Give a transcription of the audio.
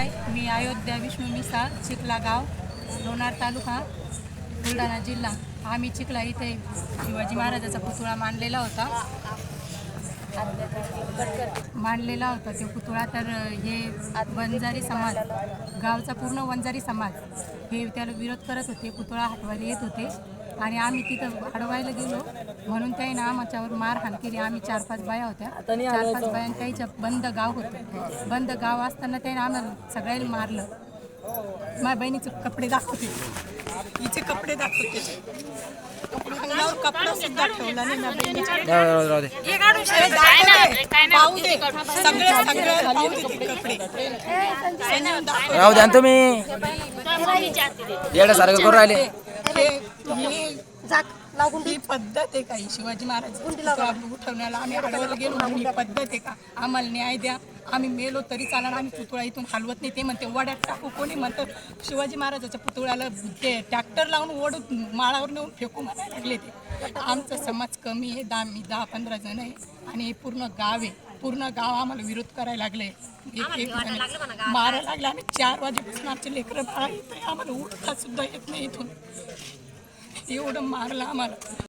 नमस्कार, मी अयोध्या विष्णू मिसाळ, चिखला गाव, लोणार तालुका, बुलढाणा जिल्हा. आम्ही चिखला इथे शिवाजी महाराजाचा पुतळा मांडलेला होता. तो पुतळा. तर हे वंजारी समाज, गावचा पूर्ण वंजारी समाज हे त्याला विरोध करत होते, पुतळा हटवायला येत होते. आणि आम्ही तिथं अडवायला गेलो म्हणून त्याने आमच्यावर मारहाण केली. आम्ही 4-5 बाया होत्या, 4-5 बायांनी त्याच्या बंद गाव होतं. बंद गाव असताना त्याने आम्हाला सगळ्यांनी मारलं. माझ्या बहिणीचे कपडे दाखवते, हिचे कपडे दाखवते, अंगावर कपडा सुद्धा ठेवला नाही. राहू द्या तुम्ही येण्यासारखं करू राहिले. ही पद्धत आहे का? शिवाजी महाराज उठवण्याला आम्ही अडवायला गेलो म्हणून ही पद्धत आहे का? आम्हाला न्याय द्या, आम्ही मेलो तरी चालणार, आम्ही पुतळा इथून हलवत नाही. ते म्हणते वड्यात टाकू, कोणी म्हणतं शिवाजी महाराजाच्या पुतळ्याला ते ट्रॅक्टर लावून ओढून माळावर नेऊन फेकू म्हणायला लागले. ते आमचा समाज कमी आहे, 10-15 जण आहे आणि हे पूर्ण गाव आहे. पूर्ण गाव आम्हाला विरोध करायला लागले, मारायला लागले. आम्ही 4 वाजेपासून आमचे लेकरं बाळा येत, आम्हाला उठता सुद्धा येत नाही इथून, एवढं मारलं आम्हाला.